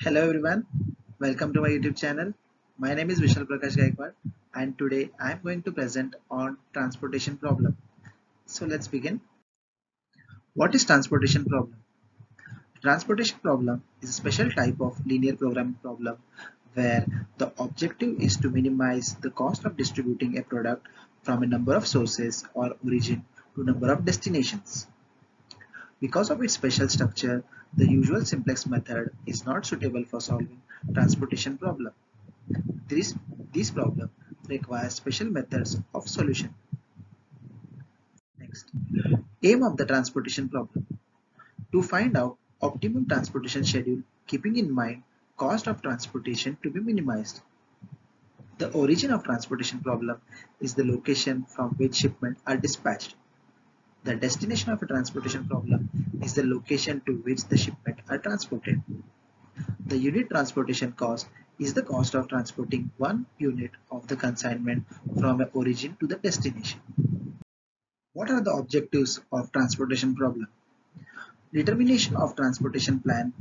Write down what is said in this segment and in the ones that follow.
Hello everyone, welcome to my YouTube channel. My name is Vishal Prakash Gaikwad and today I am going to present on transportation problem. So let's begin. What is transportation problem? Transportation problem is a special type of linear programming problem where the objective is to minimize the cost of distributing a product from a number of sources or origin to number of destinations. Because of its special structure, the usual simplex method is not suitable for solving transportation problem. This, this problem requires special methods of solution. Next, aim of the transportation problem. To find out optimum transportation schedule, keeping in mind cost of transportation to be minimized. The origin of transportation problem is the location from which shipments are dispatched. The destination of a transportation problem is the location to which the shipment are transported. The unit transportation cost is the cost of transporting one unit of the consignment from a origin to the destination. What are the objectives of transportation problem? Determination of transportation plan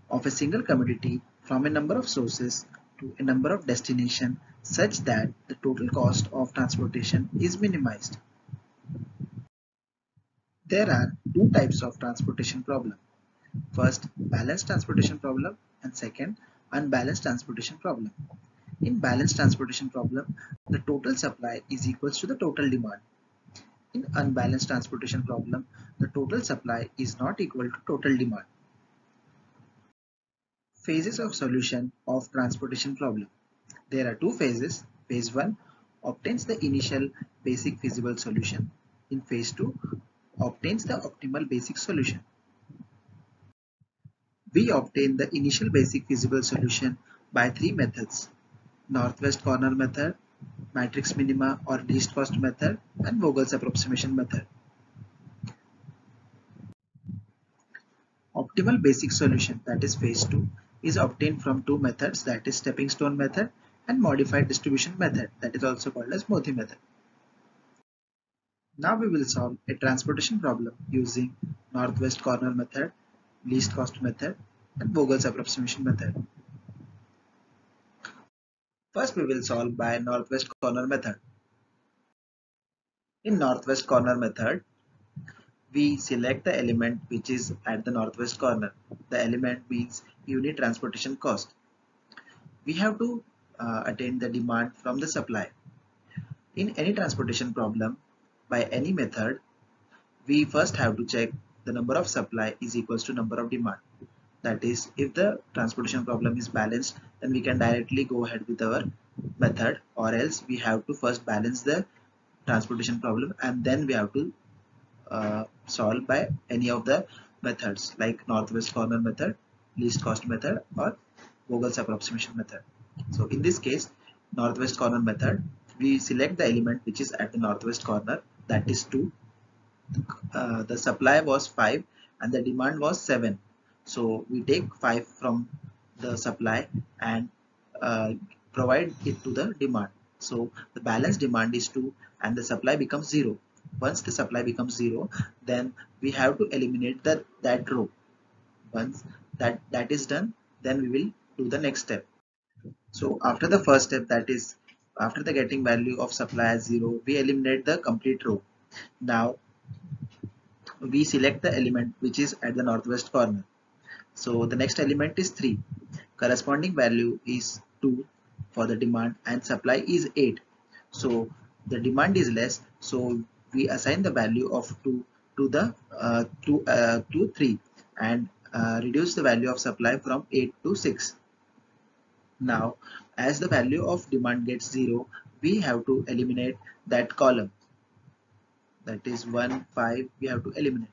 of a single commodity from a number of sources to a number of destinations such that the total cost of transportation is minimized. There are two types of transportation problem. First, balanced transportation problem, and second, unbalanced transportation problem. In balanced transportation problem, the total supply is equals to the total demand. In unbalanced transportation problem, the total supply is not equal to total demand. Phases of solution of transportation problem. There are two phases. Phase 1 obtains the initial basic feasible solution. In phase 2, obtains the optimal basic solution. We obtain the initial basic feasible solution by three methods: northwest corner method, matrix minima or least cost method, and Vogel's approximation method. Optimal basic solution, that is phase 2, is obtained from two methods, that is stepping stone method and modified distribution method, that is also called as Mothi method. Now we will solve a transportation problem using northwest corner method, least cost method, and Vogel's approximation method. First we will solve by northwest corner method. In northwest corner method, we select the element which is at the northwest corner. The element means unit transportation cost. We have to attain the demand from the supply. In any transportation problem, by any method, we first have to check the number of supply is equals to number of demand. That is, if the transportation problem is balanced, then we can directly go ahead with our method, or else we have to first balance the transportation problem and then we have to solve by any of the methods like northwest corner method, least cost method, or Vogel's approximation method. So in this case, northwest corner method, we select the element which is at the northwest corner, that is 2. The supply was 5 and the demand was 7. So we take 5 from the supply and provide it to the demand. So the balanced demand is 2 and the supply becomes 0. Once the supply becomes 0, then we have to eliminate that row. Once that is done, then we will do the next step. So after the first step, that is after the getting value of supply as 0, we eliminate the complete row. Now we select the element which is at the northwest corner. So the next element is 3. Corresponding value is 2 for the demand and supply is 8. So the demand is less, so we assign the value of 2 to the to 3 and reduce the value of supply from 8 to 6. Now as the value of demand gets 0, we have to eliminate that column, that is 1, 5, we have to eliminate.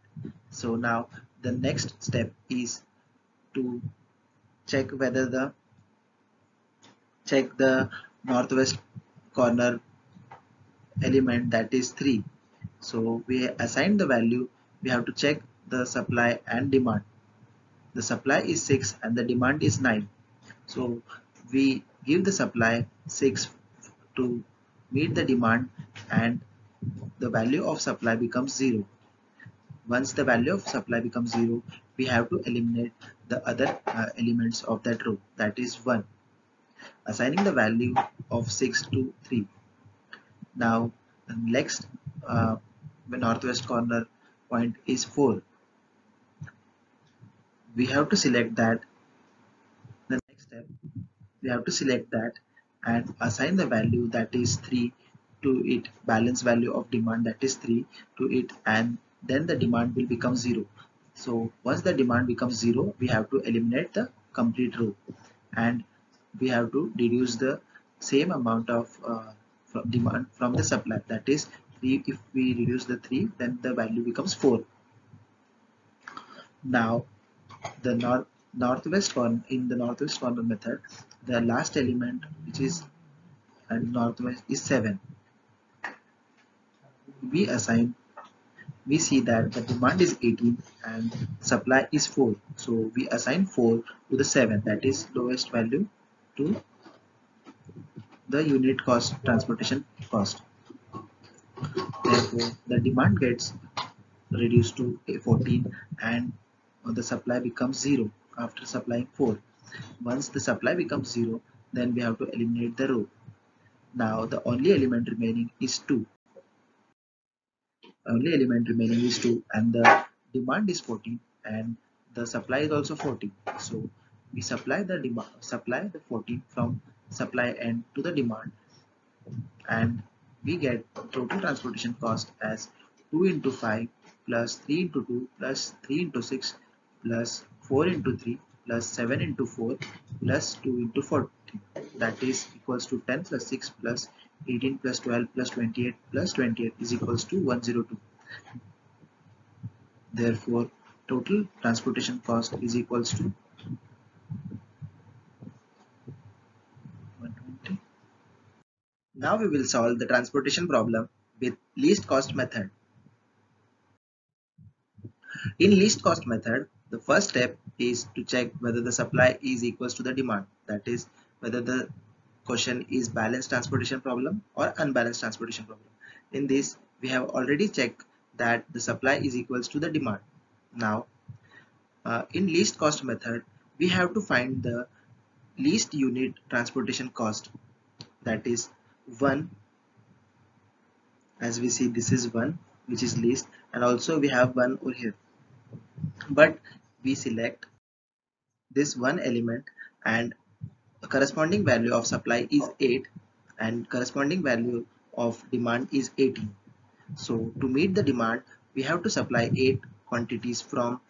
So now the next step is to check the northwest corner element, that is 3. So we assign the value, we have to check the supply and demand. The supply is 6 and the demand is 9. So we give the supply 6 to meet the demand and the value of supply becomes 0. Once the value of supply becomes 0, we have to eliminate the other elements of that row, that is 1, assigning the value of 6 to 3. Now the next northwest corner point is 4. We have to select that. The next step, we have to select that and assign the value, that is 3, to it, balance value of demand, that is 3, to it, and then the demand will become 0. So once the demand becomes 0, we have to eliminate the complete row, and we have to reduce the same amount of from demand from the supply, that is 3. If we reduce the 3, then the value becomes 4. Now the northwest corner method, the last element which is at northwest is 7. We assign, we see that the demand is 18 and supply is 4, so we assign 4 to the 7, that is lowest value, to the unit cost, transportation cost. Therefore the demand gets reduced to 14 and the supply becomes 0 after supplying 4. Once the supply becomes 0, then we have to eliminate the row. Now the only element remaining is 2. Only element remaining is 2 and the demand is 14 and the supply is also 14. So we supply the 14 from supply end to the demand, and we get total transportation cost as 2 into 5 plus 3 into 2 plus 3 into 6 plus 4 into 3 plus 7 into 4 plus 2 into 14, that is equals to 10 plus 6 plus 18 plus 12 plus 28 plus 28 is equals to 102. Therefore total transportation cost is equals to 120. Now we will solve the transportation problem with least cost method. In least cost method, the first step is to check whether the supply is equals to the demand, that is whether the question is balanced transportation problem or unbalanced transportation problem. In this, we have already checked that the supply is equals to the demand. Now in least cost method, we have to find the least unit transportation cost, that is 1. As we see, this is 1 which is least, and also we have 1 over here, but we select this one element and a corresponding value of supply is 8 and corresponding value of demand is 18. So to meet the demand, we have to supply 8 quantities from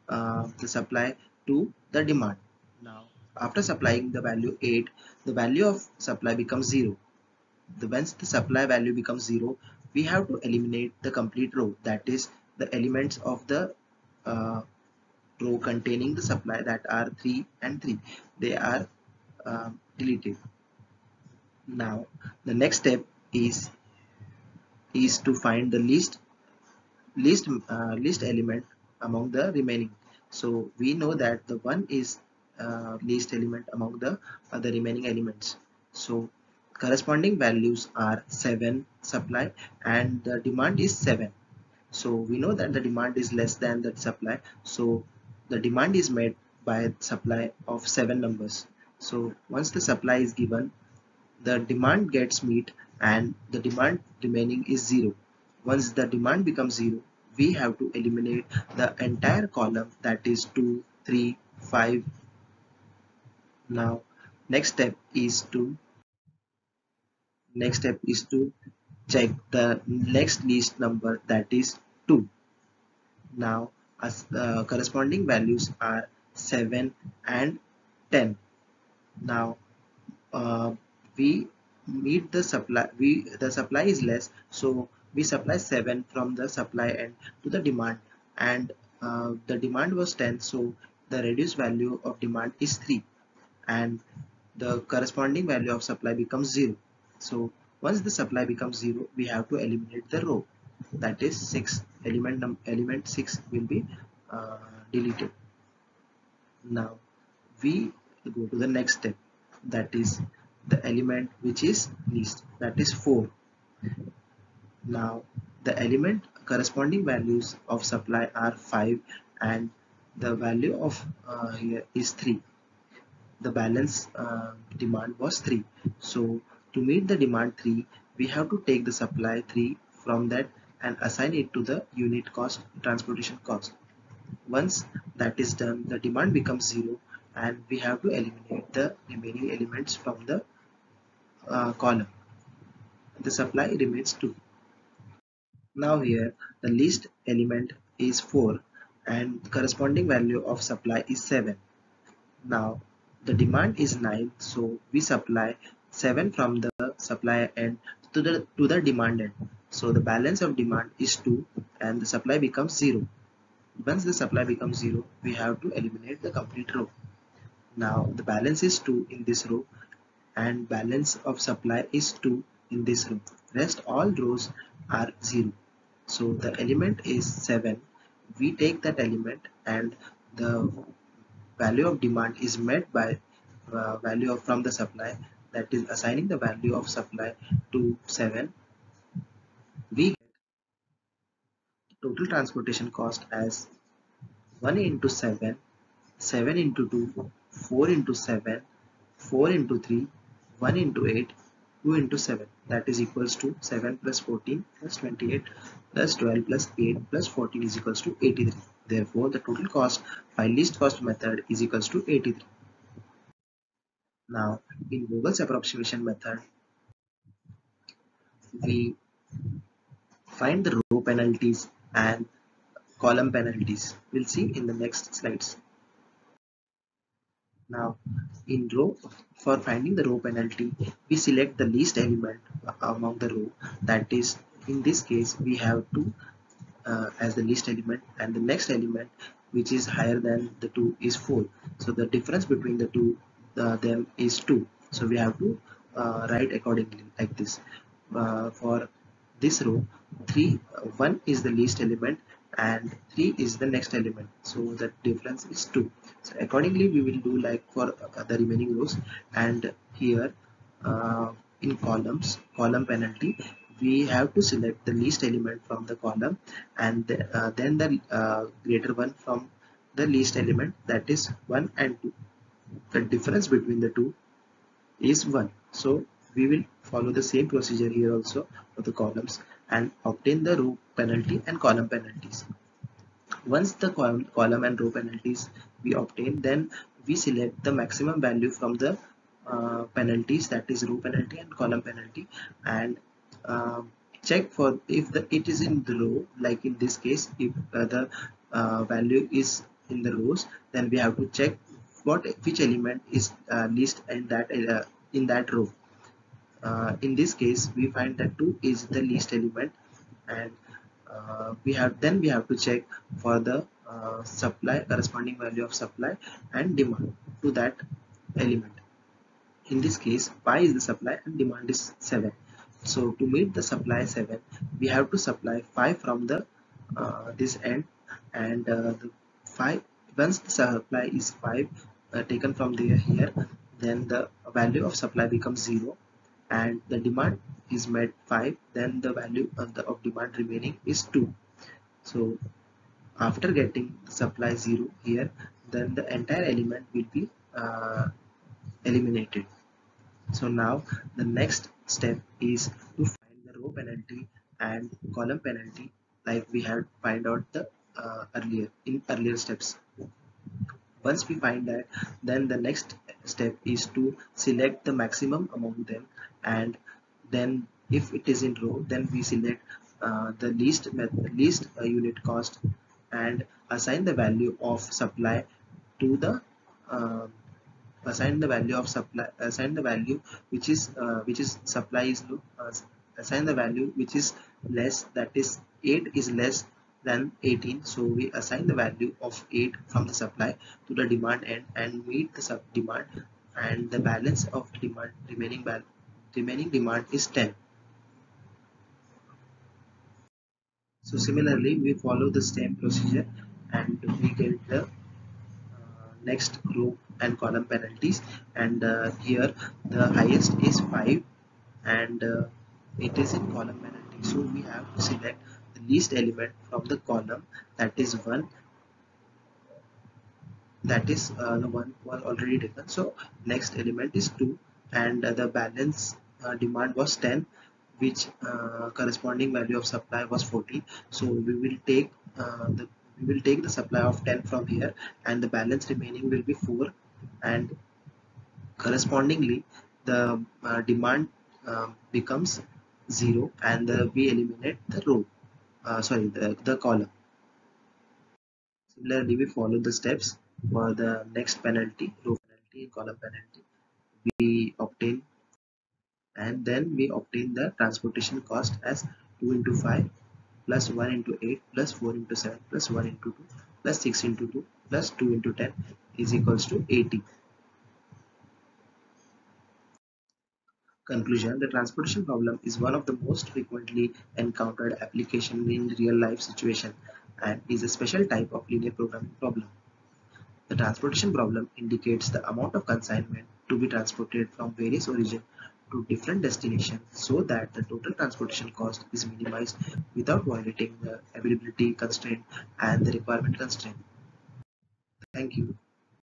the supply to the demand. Now after supplying the value 8, the value of supply becomes 0. Once the supply value becomes 0, we have to eliminate the complete row, that is the elements of the row containing the supply, that are 3 and 3. They are deleted. Now the next step is to find the least element among the remaining. So we know that the 1 is least element among the other remaining elements. So corresponding values are 7 supply and the demand is 7. So we know that the demand is less than the supply, so the demand is met by supply of 7 numbers. So once the supply is given, the demand gets met and the demand remaining is 0. Once the demand becomes 0, we have to eliminate the entire column, that is 2, 3, 5. Now next step is to check the next least number, that is 2. Now as corresponding values are 7 and 10. Now we meet the supply, the supply is less, so we supply 7 from the supply end to the demand, and the demand was 10, so the reduced value of demand is 3 and the corresponding value of supply becomes 0. So once the supply becomes 0, we have to eliminate the row, that is 6. Element 6 will be deleted. Now we go to the next step, that is the element which is least, that is 4. Now the element corresponding values of supply are 5 and the value of here is 3. The balance demand was 3. So to meet the demand 3, we have to take the supply 3 from that and assign it to the unit cost, transportation cost. Once that is done, the demand becomes 0 and we have to eliminate the remaining elements from the column. The supply remains 2. Now here the least element is 4 and the corresponding value of supply is 7. Now the demand is 9, so we supply 7 from the supply end to the demand end. So the balance of demand is 2 and the supply becomes 0. Once the supply becomes 0, we have to eliminate the complete row. Now the balance is 2 in this row and balance of supply is 2 in this row. Rest all rows are 0. So the element is 7. We take that element and the value of demand is met by value of from the supply, that is assigning the value of supply to 7. We get total transportation cost as 1 into 7, 7 into 2, 4 into 7, 4 into 3, 1 into 8, 2 into 7, that is equals to 7 plus 14 plus 28 plus 12 plus 8 plus 14 is equals to 83. Therefore, the total cost by least cost method is equals to 83. Now, in Vogel's approximation method, we find the row penalties and column penalties. We'll see in the next slides. Now, in row, for finding the row penalty, we select the least element among the row. That is, in this case, we have 2 as the least element, and the next element, which is higher than the 2, is 4. So the difference between the two them is 2. So we have to write accordingly like this. For this row, 1 is the least element and 3 is the next element, so the difference is 2. So accordingly we will do like for the remaining rows. And here in column penalty, we have to select the least element from the column and then the greater one from the least element, that is 1 and 2. The difference between the two is 1. So we will follow the same procedure here also for the columns and obtain the row penalty and column penalties. Once the column and row penalties we obtain, then we select the maximum value from the penalties, that is row penalty and column penalty, and check for if it is in the row. Like in this case, if the value is in the rows, then we have to check which element is least in that row. In this case, we find that 2 is the least element, and we have to check for the supply, corresponding value of supply and demand to that element. In this case, pi is the supply and demand is 7. So to meet the supply 7, we have to supply 5 from the this end, and the 5, once the supply is 5 taken from here, then the value of supply becomes 0 and the demand is met 5, then the value of demand remaining is 2. So after getting supply 0 here, then the entire element will be eliminated. So now the next step is to find the row penalty and column penalty, like we had find out the earlier steps. Once we find that, then the next step is to select the maximum among them, and then if it is in row, then we select the least unit cost and assign the value of supply to the uh, assign the value which is supply is low, assign the value which is less, that is 8 is less than 18, so we assign the value of 8 from the supply to the demand end and meet the sub demand, and the balance of demand remaining demand is 10. So similarly we follow the same procedure and we get the next row and column penalties, and here the highest is 5 and it is in column penalty, so we have to select the least element from the column, that is 1, that is the one was already taken. So next element is 2, and the balance demand was 10, which corresponding value of supply was 40. So we will take the supply of 10 from here, and the balance remaining will be 4, and correspondingly the demand becomes 0, and we eliminate the row, sorry, the column. Similarly, we follow the steps for the next penalty, row penalty, column penalty. We obtain, and then we obtain the transportation cost as 2 into 5 plus 1 into 8 plus 4 into 7 plus 1 into 2 plus 6 into 2 plus 2 into 10 is equals to 80. Conclusion: the transportation problem is one of the most frequently encountered applications in real life situation and is a special type of linear programming problem. The transportation problem indicates the amount of consignment to be transported from various origins to different destinations so that the total transportation cost is minimized without violating the availability constraint and the requirement constraint. Thank you.